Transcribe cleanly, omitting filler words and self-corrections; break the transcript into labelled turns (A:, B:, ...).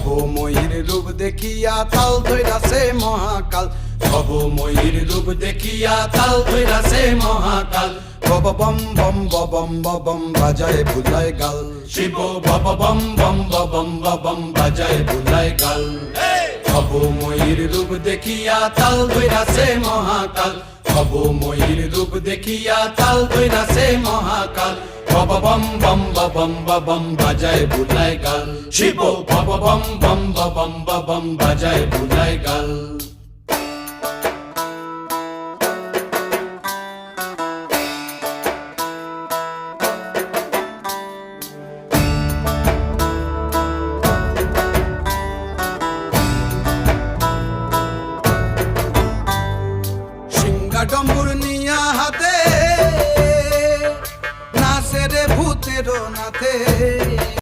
A: ভবময়ীর রূপ দেখিয়া তাল ধইরাছে মহাকাল, ভবময়ীর রূপ দেখিয়া তাল ধইরাছে মহাকাল। বব বম বম বম বম বাজায় বুলায় গাল, শিব বব বম বম বম বম বাজায় বুলায় গাল। ভবময়ীর রূপ দেখিয়া তাল ধইরাছে মহাকাল, ভবময়ীর রূপ দেখিয়া তাল ধইরাছে মহাকাল। বব বম বম বম বাজায় বুলায় গাল, শিব বব বম বম বম বাজায় বুলায় গাল।